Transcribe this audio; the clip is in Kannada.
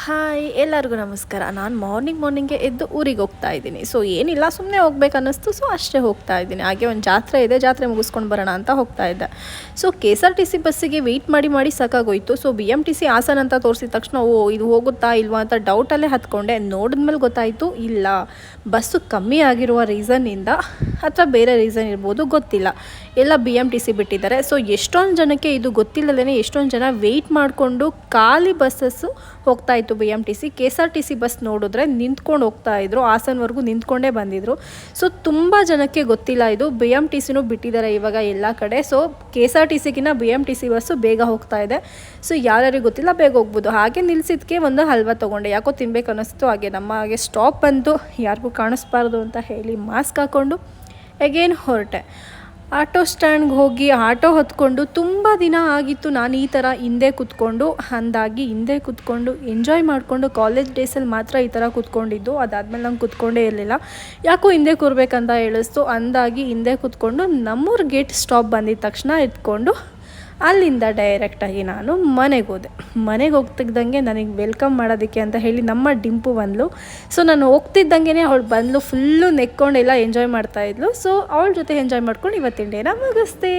ಹಾಯ್ ಎಲ್ಲರಿಗೂ ನಮಸ್ಕಾರ. ನಾನು ಮಾರ್ನಿಂಗ್ಗೆ ಎದ್ದು ಊರಿಗೆ ಹೋಗ್ತಾ ಇದ್ದೀನಿ. ಸೊ ಏನಿಲ್ಲ, ಸುಮ್ಮನೆ ಹೋಗ್ಬೇಕು ಅನ್ನಿಸ್ತು, ಸೊ ಅಷ್ಟೇ ಹೋಗ್ತಾ ಇದ್ದೀನಿ. ಹಾಗೆ ಒಂದು ಜಾತ್ರೆ ಇದೆ, ಜಾತ್ರೆ ಮುಗಿಸ್ಕೊಂಡು ಬರೋಣ ಅಂತ ಹೋಗ್ತಾ ಇದ್ದೆ. ಸೊ KSRTC ಬಸ್ಸಿಗೆ ವೆಯ್ಟ್ ಮಾಡಿ ಸಾಕಾಗೋಯಿತು. ಸೊ BMTC ಹಾಸನ ಅಂತ ತೋರಿಸಿದ ತಕ್ಷಣ ಇದು ಹೋಗುತ್ತಾ ಇಲ್ವಾ ಅಂತ ಡೌಟಲ್ಲೇ ಹತ್ಕೊಂಡೆ. ನೋಡಿದ್ಮೇಲೆ ಗೊತ್ತಾಯಿತು, ಇಲ್ಲ ಬಸ್ಸು ಕಮ್ಮಿ ಆಗಿರುವ ರೀಸನ್ನಿಂದ ಅಥವಾ ಬೇರೆ ರೀಸನ್ ಇರ್ಬೋದು, ಗೊತ್ತಿಲ್ಲ, ಎಲ್ಲ BMTC ಬಿಟ್ಟಿದ್ದಾರೆ. ಸೊ ಎಷ್ಟೊಂದು ಜನಕ್ಕೆ ಇದು ಗೊತ್ತಿಲ್ಲದೇ ಎಷ್ಟೊಂದು ಜನ ವೆಯ್ಟ್ ಮಾಡಿಕೊಂಡು ಖಾಲಿ ಬಸ್ಸಸ್ಸು ಹೋಗ್ತಾಯಿತ್ತು BMTC. KSRTC ಬಸ್ ನೋಡಿದ್ರೆ ನಿಂತ್ಕೊಂಡು ಹೋಗ್ತಾಯಿದ್ರು, ಹಾಸನವರೆಗೂ ನಿಂತ್ಕೊಂಡೇ ಬಂದಿದ್ರು. ಸೊ ತುಂಬ ಜನಕ್ಕೆ ಗೊತ್ತಿಲ್ಲ, ಇದು BMTCನೂ ಬಿಟ್ಟಿದ್ದಾರೆ ಇವಾಗ ಎಲ್ಲ ಕಡೆ. ಸೊ KSRTCಗಿನ್ನ BMTC ಬಸ್ಸು ಬೇಗ ಹೋಗ್ತಾ ಇದೆ. ಸೊ ಯಾರ್ಯಾರಿಗೆ ಗೊತ್ತಿಲ್ಲ ಬೇಗ ಹೋಗ್ಬೋದು. ಹಾಗೆ ನಿಲ್ಸಿದ್ದಕ್ಕೆ ಒಂದು ಹಲ್ವಾ ತೊಗೊಂಡೆ, ಯಾಕೋ ತಿನ್ಬೇಕು ಅನ್ನಿಸ್ತು. ಹಾಗೆ ಸ್ಟಾಪ್ ಬಂತು, ಯಾರಿಗೂ ಕಾಣಿಸ್ಬಾರ್ದು ಅಂತ ಹೇಳಿ ಮಾಸ್ಕ್ ಹಾಕ್ಕೊಂಡು ಅಗೇನ್ ಹೊರಟೆ. ಆಟೋ ಸ್ಟ್ಯಾಂಡ್ಗೆ ಹೋಗಿ ಆಟೋ ಹೊತ್ಕೊಂಡು ತುಂಬ ದಿನ ಆಗಿತ್ತು ನಾನು ಈ ಥರ ಹಿಂದೆ ಕೂತ್ಕೊಂಡು. ಅಂದಾಗಿ ಹಿಂದೆ ಕೂತ್ಕೊಂಡು ಎಂಜಾಯ್ ಮಾಡಿಕೊಂಡು ಕಾಲೇಜ್ ಡೇಸಲ್ಲಿ ಮಾತ್ರ ಈ ಥರ ಕೂತ್ಕೊಂಡಿದ್ದು. ಅದಾದಮೇಲೆ ನಂಗೆ ಕೂತ್ಕೊಂಡೇ ಇರಲಿಲ್ಲ, ಯಾಕೋ ಹಿಂದೆ ಕೂರ್ಬೇಕಂತ ಹೇಳಿಸ್ತು. ಅಂದಾಗಿ ಹಿಂದೆ ಕೂತ್ಕೊಂಡು ನಮ್ಮೂರು ಗೇಟ್ ಸ್ಟಾಪ್ ಬಂದಿದ್ದ ತಕ್ಷಣ ಎತ್ಕೊಂಡು ಅಲ್ಲಿಂದ ಡೈರೆಕ್ಟಾಗಿ ನಾನು ಮನೆಗೆ ಹೋಗ್ತಿದ್ದಂಗೆ ನನಗೆ ವೆಲ್ಕಮ್ ಮಾಡೋದಕ್ಕೆ ಅಂತ ಹೇಳಿ ನಮ್ಮ ಡಿಂಪು ಬಂದಳು. ಸೊ ನಾನು ಹೋಗ್ತಿದ್ದಂಗೆ ಅವಳು ಬಂದಳು, ಫುಲ್ಲು ನೆಕ್ಕೊಂಡೆಲ್ಲ ಎಂಜಾಯ್ ಮಾಡ್ತಾಯಿದ್ಲು. ಸೊ ಅವಳ ಜೊತೆ ಎಂಜಾಯ್ ಮಾಡ್ಕೊಂಡು ಇವತ್ತಿನ ಡೇನ ಮುಗಿಸ್ದೆ.